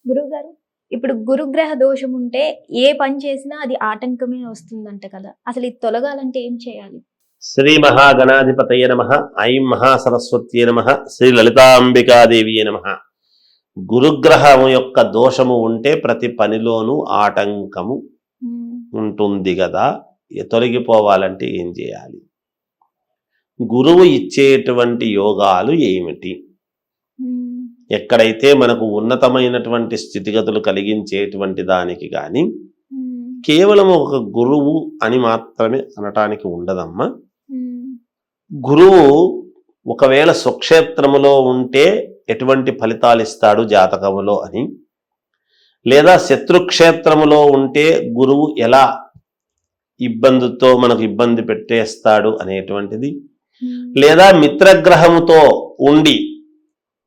గురువుగారు, ఇప్పుడు గురుగ్రహ దోషం ఉంటే ఏ పని చేసినా అది ఆటంకమే వస్తుందంట కదా! అసలు ఇది తొలగాలంటే ఏం చేయాలి? శ్రీ మహాగణాధిపతయ నమః. ఐం మహాసరస్వత్యే నమః. శ్రీ లలితాంబికాదేవియే నమః. గురుగ్రహం యొక్క దోషము ఉంటే ప్రతి పనిలోనూ ఆటంకము ఉంటుంది కదా. తొలగిపోవాలంటే ఏం చేయాలి? గురువు ఇచ్చేటువంటి యోగాలు ఏమిటి? ఎక్కడైతే మనకు ఉన్నతమైనటువంటి స్థితిగతులు కలిగించేటువంటి దానికి కానీ కేవలం ఒక గురువు అని మాత్రమే అనటానికి ఉండదమ్మా. గురువు ఒకవేళ స్వక్షేత్రములో ఉంటే ఎటువంటి ఫలితాలు ఇస్తాడు జాతకములో అని, లేదా శత్రుక్షేత్రములో ఉంటే గురువు ఎలా ఇబ్బందితో మనకు ఇబ్బంది పెట్టేస్తాడు అనేటువంటిది, లేదా మిత్రగ్రహముతో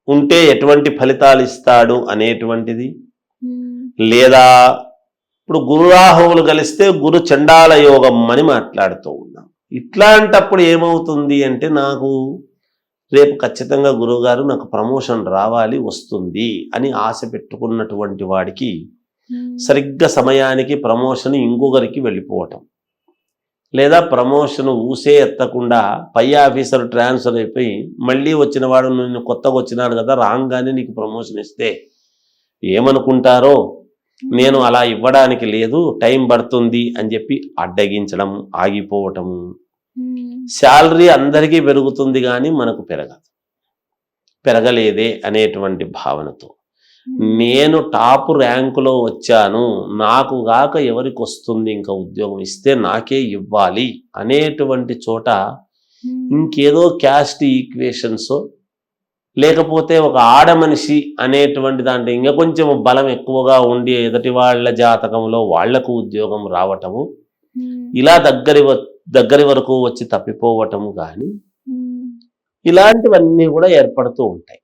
ఉంటే ఎటువంటి ఫలితాలు ఇస్తాడు అనేటువంటిది, లేదా ఇప్పుడు గురురాహువులు కలిస్తే గురు చండాల యోగం అని మాట్లాడుతూ ఉన్నాం. ఇట్లాంటప్పుడు ఏమవుతుంది అంటే, నాకు రేపు ఖచ్చితంగా గురువుగారు నాకు ప్రమోషన్ రావాలి వస్తుంది అని ఆశ పెట్టుకున్నటువంటి వాడికి సరిగ్గా సమయానికి ప్రమోషన్ ఇంకొకరికి వెళ్ళిపోవటం, లేదా ప్రమోషన్ ఊసే ఎత్తకుండా పై ఆఫీసర్ ట్రాన్స్ఫర్ అయిపోయి మళ్ళీ వచ్చిన వాడు నిన్ను కొత్తగా వచ్చినాడు కదా రాగానే నీకు ప్రమోషన్ ఇస్తే ఏమనుకుంటారో, నేను అలా ఇవ్వడానికి లేదు టైం పడుతుంది అని చెప్పి అడ్డగించడం, ఆగిపోవటము. శాలరీ అందరికీ పెరుగుతుంది కానీ మనకు పెరగలేదే అనేటువంటి భావనతో, నేను టాప్ ర్యాంకులో వచ్చాను నాకు గాక ఎవరికి వస్తుంది ఇంకా ఉద్యోగం ఇస్తే నాకే ఇవ్వాలి అనేటువంటి చోట ఇంకేదో క్యాస్ట్ ఈక్వేషన్స్, లేకపోతే ఒక ఆడ మనిషి అనేటువంటి దాంట్లో ఇంకా కొంచెం బలం ఎక్కువగా ఉండి ఎదుటి వాళ్ళ జాతకంలో వాళ్లకు ఉద్యోగం రావటము, ఇలా దగ్గరి వరకు వచ్చి తప్పిపోవటము కానీ ఇలాంటివన్నీ కూడా ఏర్పడుతూ ఉంటాయి.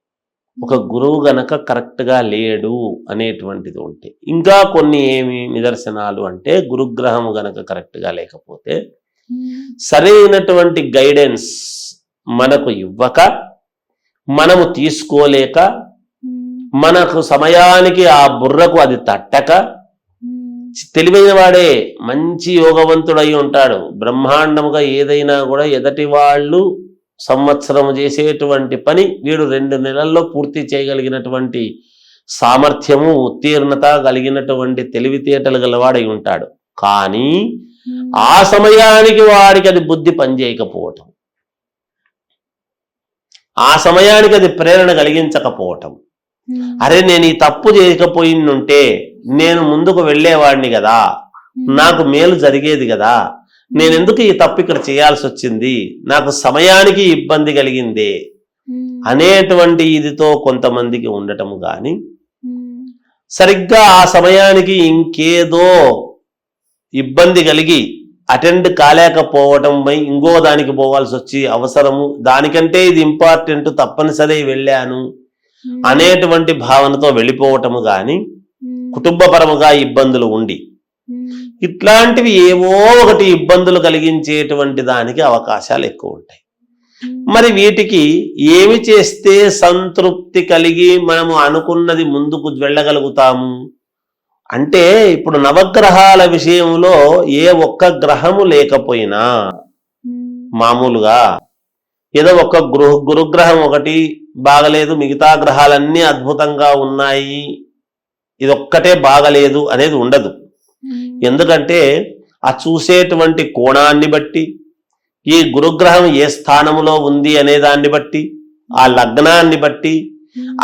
ఒక గురువు గనక కరెక్ట్గా లేడు అనేటువంటిది ఉంటే. ఇంకా కొన్ని ఏమి నిదర్శనాలు అంటే, గురుగ్రహము గనక కరెక్ట్గా లేకపోతే సరైనటువంటి గైడెన్స్ మనకు ఇవ్వక, మనము తీసుకోలేక, మనకు సమయానికి ఆ బుర్రకు అది తట్టక, తెలివైన వాడే మంచి యోగవంతుడై ఉంటాడు, బ్రహ్మాండముగా ఏదైనా కూడా ఎదటి వాళ్ళు సంవత్సరం చేసేటువంటి పని వీడు 2 నెలల్లో పూర్తి చేయగలిగినటువంటి సామర్థ్యము, ఉత్తీర్ణత కలిగినటువంటి తెలివితేటలు గలవాడై ఉంటాడు. కానీ ఆ సమయానికి వాడికి అది బుద్ధి పనిచేయకపోవటం, ఆ సమయానికి అది ప్రేరణ కలిగించకపోవటం. అరే నేను ఈ తప్పు చేయకపోయిందంటే నేను ముందుకు వెళ్ళేవాడిని కదా, నాకు మేలు జరిగేది కదా, నేను ఎందుకు ఈ తప్పు ఇక్కడ చేయాల్సి వచ్చింది, నాకు సమయానికి ఇబ్బంది కలిగిందే అనేటువంటి ఇదితో కొంతమందికి ఉండటము కానీ, సరిగ్గా ఆ సమయానికి ఇంకేదో ఇబ్బంది కలిగి అటెండ్ కాలేకపోవటం పై ఇంకో దానికి పోవాల్సి వచ్చి అవసరము, దానికంటే ఇది ఇంపార్టెంట్ తప్పనిసరి వెళ్ళాను అనేటువంటి భావనతో వెళ్ళిపోవటము కానీ, కుటుంబపరముగా ఇబ్బందులు ఉండి ఇట్లాంటివి ఏవో ఒకటి ఇబ్బందులు కలిగించేటువంటి దానికి అవకాశాలు ఎక్కువ ఉంటాయి. మరి వీటికి ఏమి చేస్తే సంతృప్తి కలిగి మనము అనుకున్నది ముందుకు వెళ్ళగలుగుతాము అంటే, ఇప్పుడు నవగ్రహాల విషయంలో ఏ ఒక్క గ్రహము లేకపోయినా మామూలుగా ఏదో ఒక గురుగ్రహం ఒకటి బాగలేదు, మిగతా గ్రహాలన్నీ అద్భుతంగా ఉన్నాయి, ఇదొక్కటే బాగలేదు అనేది ఉండదు. ఎందుకంటే ఆ చూసేటువంటి కోణాన్ని బట్టి, ఈ గురుగ్రహం ఏ స్థానంలో ఉంది అనే దాన్ని బట్టి, ఆ లగ్నాన్ని బట్టి,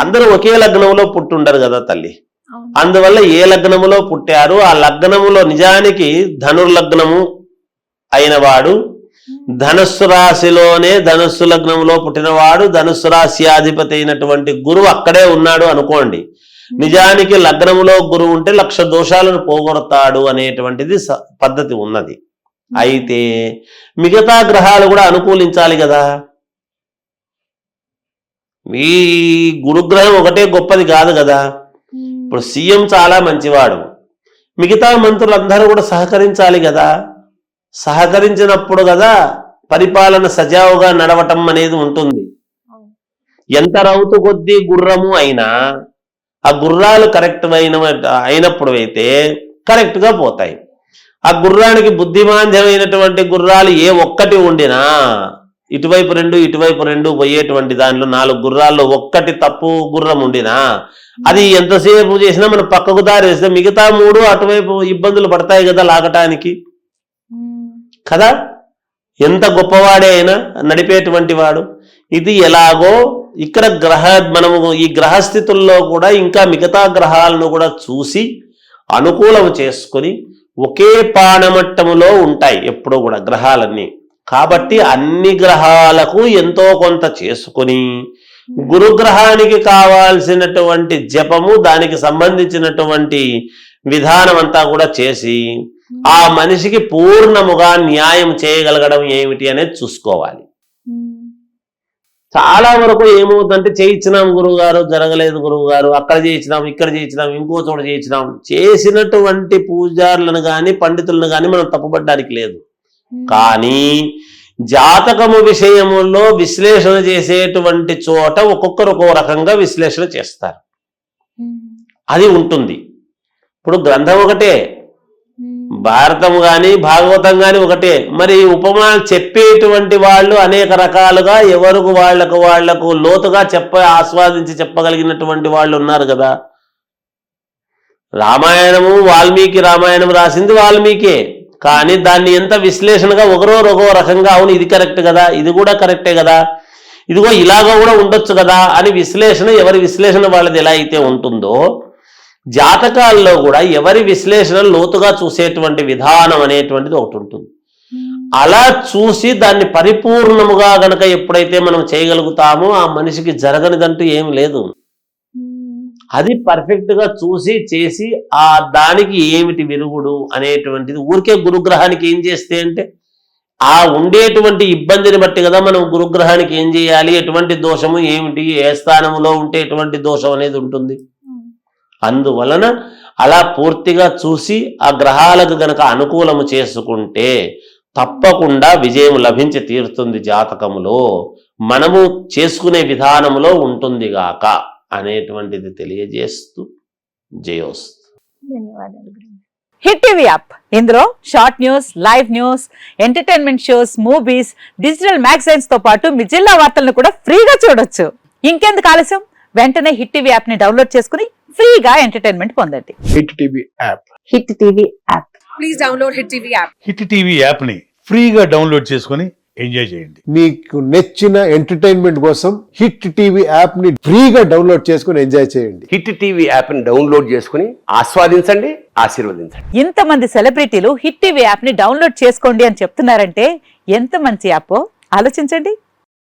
అందరూ ఒకే లగ్నంలో పుట్టుండరు కదా తల్లి. అందువల్ల ఏ లగ్నములో పుట్టారు, ఆ లగ్నములో నిజానికి ధనుర్లగ్నము అయిన వాడు, ధనుస్సు రాశిలోనే ధనుస్సు లగ్నంలో పుట్టినవాడు, ధనుస్సు రాశ్యాధిపతి అయినటువంటి గురువు అక్కడే ఉన్నాడు అనుకోండి, నిజానికి లగ్నములో గురువు ఉంటే 1,00,000 దోషాలను పోగొడతాడు అనేటువంటిది పద్ధతి ఉన్నది. అయితే మిగతా గ్రహాలు కూడా అనుకూలించాలి కదా. ఈ గురుగ్రహం ఒకటే గొప్పది కాదు కదా. ఇప్పుడు సీఎం చాలా మంచివాడు, మిగతా మంత్రులందరూ కూడా సహకరించాలి కదా. సహకరించినప్పుడు కదా పరిపాలన సజావుగా నడవటం అనేది ఉంటుంది. ఎంత రౌతు కొద్దీ గుర్రము అయినా ఆ గుర్రాలు కరెక్ట్ అయినప్పుడు అయితే కరెక్ట్ గా పోతాయి. ఆ గుర్రానికి బుద్ధిమాంద్యమైనటువంటి గుర్రాలు ఏ ఒక్కటి ఉండినా ఇటువైపు రెండు పోయేటువంటి దానిలో 4 గుర్రాల్లో ఒక్కటి తప్పు గుర్రం ఉండినా అది ఎంతసేపు చేసినా మనం పక్కకు దారేస్తే మిగతా 3 అటువైపు ఇబ్బందులు పడతాయి కదా లాగటానికి కదా. ఎంత గొప్పవాడే అయినా నడిపేటువంటి వాడు. ఇది ఎలాగో ఇక్కడ మనము ఈ గ్రహస్థితుల్లో కూడా ఇంకా మిగతా గ్రహాలను కూడా చూసి అనుకూలం చేసుకొని ఒకే పానమట్టములో ఉంటాయి ఎప్పుడూ కూడా గ్రహాలన్నీ. కాబట్టి అన్ని గ్రహాలకు ఎంతో కొంత చేసుకొని గురుగ్రహానికి కావాల్సినటువంటి జపము దానికి సంబంధించినటువంటి విధానం అంతా కూడా చేసి ఆ మనిషికి పూర్ణముగా న్యాయం చేయగలగడం ఏమిటి అనేది చూసుకోవాలి. చాలా వరకు ఏమవుతుందంటే చేయించినాం గురువుగారు, జరగలేదు గురువుగారు, అక్కడ చేయించినాం, ఇక్కడ చేయించినాం, ఇంకో చోట చేయించినాం. చేసినటువంటి పూజారులను కానీ పండితులను కానీ మనం తప్పుపడ్డానికి లేదు. కానీ జాతకము విషయములో విశ్లేషణ చేసేటువంటి చోట ఒక్కొక్కరు ఒక్కో రకంగా విశ్లేషణ చేస్తారు. అది ఉంటుంది. ఇప్పుడు గ్రంథం ఒకటే, భారతం కానీ భాగవతం కానీ ఒకటే. మరి ఉపమానాలు చెప్పేటువంటి వాళ్ళు అనేక రకాలుగా ఎవరికి వాళ్లకు లోతుగా ఆస్వాదించి చెప్పగలిగినటువంటి వాళ్ళు ఉన్నారు కదా. రామాయణము వాల్మీకి రామాయణం రాసింది వాల్మీకే, కానీ దాన్ని ఎంత విశ్లేషణగా ఒకరో రకంగా అవును ఇది కరెక్ట్ కదా, ఇది కూడా కరెక్టే కదా, ఇదిగో ఇలాగో కూడా ఉండొచ్చు కదా అని విశ్లేషణ ఎవరి విశ్లేషణ వాళ్ళది ఎలా అయితే ఉంటుందో జాతకాల్లో కూడా ఎవరి విశ్లేషణ లోతుగా చూసేటువంటి విధానం అనేటువంటిది ఒకటి ఉంటుంది. అలా చూసి దాన్ని పరిపూర్ణముగా గనక ఎప్పుడైతే మనం చేయగలుగుతామో ఆ మనిషికి జరగనిదంటూ ఏం లేదు. అది పర్ఫెక్ట్ గా చూసి చేసి ఆ దానికి ఏమిటి విరుగుడు అనేటువంటిది ఊరికే గురుగ్రహానికి ఏం చేస్తే అంటే ఆ ఉండేటువంటి ఇబ్బందిని బట్టి కదా మనం గురుగ్రహానికి ఏం చేయాలి, ఎటువంటి దోషము ఏమిటి, ఏ స్థానంలో ఉంటే ఎటువంటి దోషం అనేది ఉంటుంది. అందువలన అలా పూర్తిగా చూసి ఆ గ్రహాలకు గనక అనుకూలము చేసుకుంటే తప్పకుండా విజయం లభించి తీరుతుంది. జాతకములో మనము చేసుకునే విధానములో ఉంటుంది గాక అనేటువంటిది తెలియజేస్తూ జయోస్తు. ధన్యవాదాలు. హిట్ టీవీ యాప్, ఇందులో short news, live news, entertainment shows, movies, digital magazines తో పాటు మీ జిల్లా వార్తలను కూడా ఫ్రీగా చూడొచ్చు. ఇంకెందుకు ఆలస్యం, వెంటనే హిట్ టీవీ యాప్ ని డౌన్లోడ్ చేసుకుని ఫ్రీగా ఎంటర్టైన్మెంట్ పొందండి. Hit TV app. Hit TV app. Please download hit TV app. Hit TV app ని ఫ్రీగా డౌన్లోడ్ చేసుకొని ఎంజాయ్ చేయండి. మీకు నచ్చిన ఎంటర్టైన్మెంట్ కోసం హిట్ టీవీ యాప్ ని ఫ్రీగా డౌన్లోడ్ చేసుకొని ఎంజాయ్ చేయండి. హిట్ టీవీ యాప్ ని డౌన్లోడ్ చేసుకుని ఆస్వాదించండి, ఆశీర్వదించండి. ఇంతమంది సెలబ్రిటీలు హిట్ టీవీ యాప్ ని డౌన్లోడ్ చేసుకోండి అని చెప్తున్నారంటే ఎంత మంచి యాప్ ఆలోచించండి.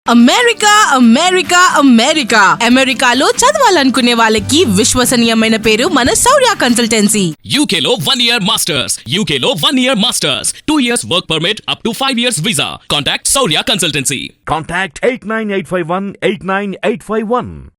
అమెరికా అమెరికా అమెరికా అమెరికాలో చదవాలనుకునే వాళ్ళకి విశ్వసనీయమైన పేరు మన శౌర్య కన్సల్టెన్సీ. UK లో 1 year masters, UK లో 1 year masters, 2 years work permit up to 5 years visa. Contact Saurya Consultancy. Contact 89851 89851.